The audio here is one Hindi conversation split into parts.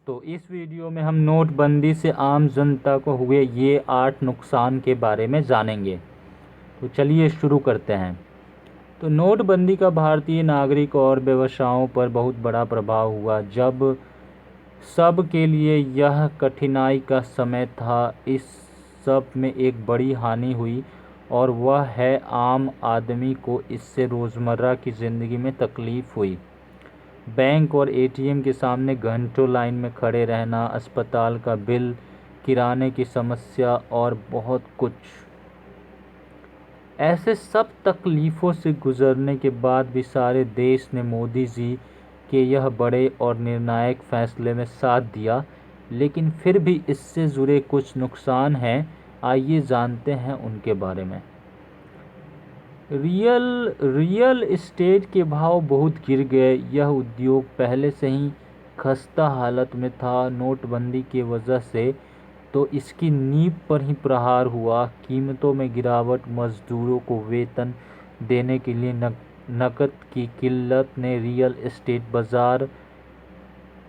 दोस्तों, इस वीडियो में हम नोटबंदी से आम जनता को हुए ये 8 नुकसान के बारे में जानेंगे। तो चलिए शुरू करते हैं। तो नोटबंदी का भारतीय नागरिक और व्यवसायों पर बहुत बड़ा प्रभाव हुआ। जब सब के लिए यह कठिनाई का समय था, इस सब में एक बड़ी हानि हुई और वह है आम आदमी को इससे रोज़मर्रा की ज़िंदगी में तकलीफ़ हुई। बैंक और एटीएम के सामने घंटों लाइन में खड़े रहना, अस्पताल का बिल, किराने की समस्या और बहुत कुछ। ऐसे सब तकलीफ़ों से गुजरने के बाद भी सारे देश ने मोदी जी के यह बड़े और निर्णायक फैसले में साथ दिया। लेकिन फिर भी इससे जुड़े कुछ नुकसान हैं। आइए जानते हैं उनके बारे में। रियल एस्टेट के भाव बहुत गिर गए। यह उद्योग पहले से ही खस्ता हालत में था। नोटबंदी की वजह से तो इसकी नींव पर ही प्रहार हुआ। कीमतों में गिरावट, मजदूरों को वेतन देने के लिए नकद की किल्लत ने रियल एस्टेट बाजार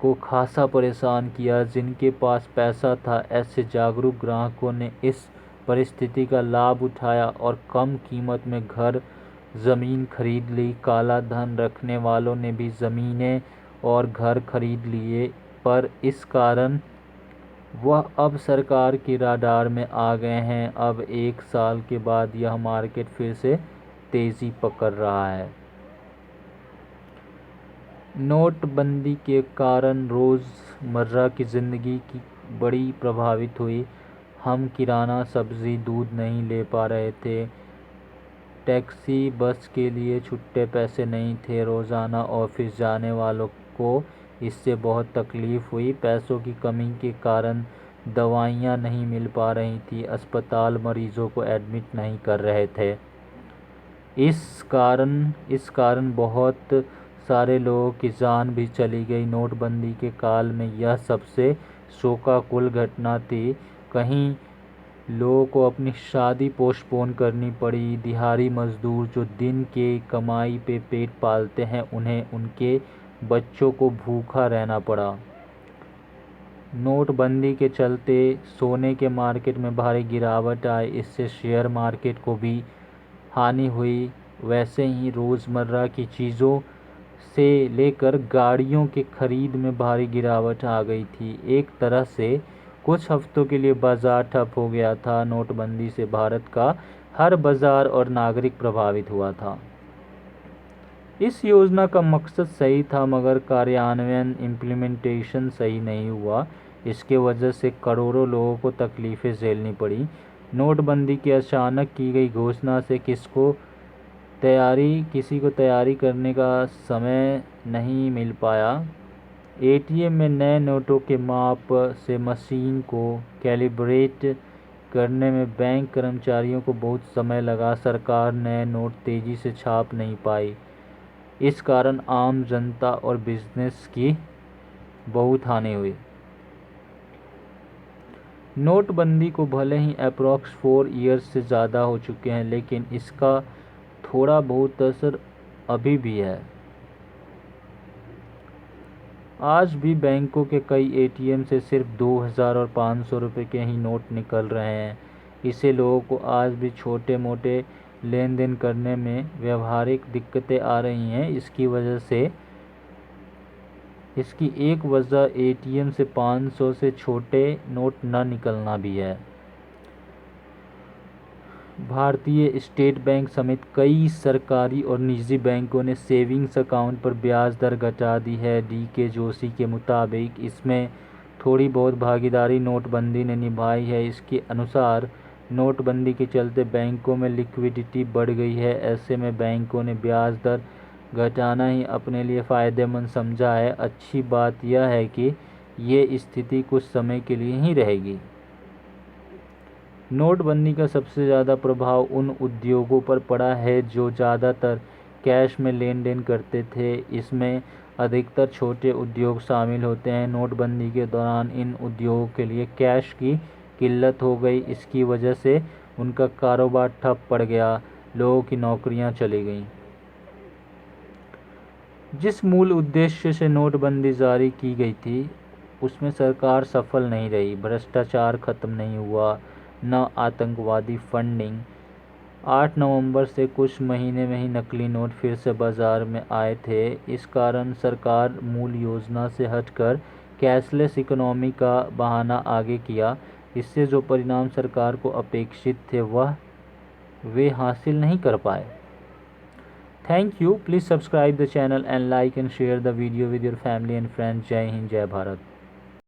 को खासा परेशान किया। जिनके पास पैसा था, ऐसे जागरूक ग्राहकों ने इस परिस्थिति का लाभ उठाया और कम कीमत में घर ज़मीन खरीद ली। काला धन रखने वालों ने भी ज़मीनें और घर खरीद लिए, पर इस कारण वह अब सरकार की राडार में आ गए हैं। अब 1 साल के बाद यह मार्केट फिर से तेज़ी पकड़ रहा है। नोटबंदी के कारण रोज़मर्रा की ज़िंदगी की बड़ी प्रभावित हुई। हम किराना, सब्ज़ी, दूध नहीं ले पा रहे थे। टैक्सी, बस के लिए छुट्टे पैसे नहीं थे। रोज़ाना ऑफिस जाने वालों को इससे बहुत तकलीफ़ हुई। पैसों की कमी के कारण दवाइयाँ नहीं मिल पा रही थी। अस्पताल मरीज़ों को एडमिट नहीं कर रहे थे। इस कारण बहुत सारे लोगों की जान भी चली गई। नोटबंदी के काल में यह सबसे शोकाकुल घटना थी। कहीं लोगों को अपनी शादी पोस्टपोन करनी पड़ी। दिहाड़ी मजदूर जो दिन के कमाई पे पेट पालते हैं, उन्हें उनके बच्चों को भूखा रहना पड़ा। नोटबंदी के चलते सोने के मार्केट में भारी गिरावट आई। इससे शेयर मार्केट को भी हानि हुई। वैसे ही रोज़मर्रा की चीज़ों से लेकर गाड़ियों के खरीद में भारी गिरावट आ गई थी। एक तरह से कुछ हफ्तों के लिए बाजार ठप हो गया था। नोटबंदी से भारत का हर बाजार और नागरिक प्रभावित हुआ था। इस योजना का मकसद सही था, मगर कार्यान्वयन इम्प्लीमेंटेशन सही नहीं हुआ। इसके वजह से करोड़ों लोगों को तकलीफ़ें झेलनी पड़ी। नोटबंदी की अचानक की गई घोषणा से किसी को तैयारी करने का समय नहीं मिल पाया। एटीएम में नए नोटों के माप से मशीन को कैलिब्रेट करने में बैंक कर्मचारियों को बहुत समय लगा। सरकार नए नोट तेज़ी से छाप नहीं पाई। इस कारण आम जनता और बिजनेस की बहुत हानि हुई। नोटबंदी को भले ही अप्रॉक्स 4 ईयर्स से ज़्यादा हो चुके हैं, लेकिन इसका थोड़ा बहुत असर अभी भी है। आज भी बैंकों के कई एटीएम से सिर्फ 2000 और 500 रुपये के ही नोट निकल रहे हैं। इससे लोगों को आज भी छोटे मोटे लेन देन करने में व्यावहारिक दिक्कतें आ रही हैं। इसकी एक वजह एटीएम से 500 से छोटे नोट न निकलना भी है। भारतीय स्टेट बैंक समेत कई सरकारी और निजी बैंकों ने सेविंग्स अकाउंट पर ब्याज दर घटा दी है। डी.के. जोशी के मुताबिक इसमें थोड़ी बहुत भागीदारी नोटबंदी ने निभाई है। इसके अनुसार नोटबंदी के चलते बैंकों में लिक्विडिटी बढ़ गई है। ऐसे में बैंकों ने ब्याज दर घटाना ही अपने लिए फ़ायदेमंद समझा है। अच्छी बात यह है कि ये स्थिति कुछ समय के लिए ही रहेगी। नोटबंदी का सबसे ज़्यादा प्रभाव उन उद्योगों पर पड़ा है जो ज़्यादातर कैश में लेन देन करते थे। इसमें अधिकतर छोटे उद्योग शामिल होते हैं। नोटबंदी के दौरान इन उद्योगों के लिए कैश की किल्लत हो गई। इसकी वजह से उनका कारोबार ठप पड़ गया, लोगों की नौकरियां चली गईं। जिस मूल उद्देश्य से नोटबंदी जारी की गई थी, उसमें सरकार सफल नहीं रही। भ्रष्टाचार खत्म नहीं हुआ, न आतंकवादी फंडिंग। 8 नवंबर से कुछ महीने में ही नकली नोट फिर से बाजार में आए थे। इस कारण सरकार मूल योजना से हटकर कैशलेस इकोनॉमी का बहाना आगे किया। इससे जो परिणाम सरकार को अपेक्षित थे वे हासिल नहीं कर पाए। Thank you. Please subscribe the channel and like and share the video with your family and friends. जय हिंद, जय भारत।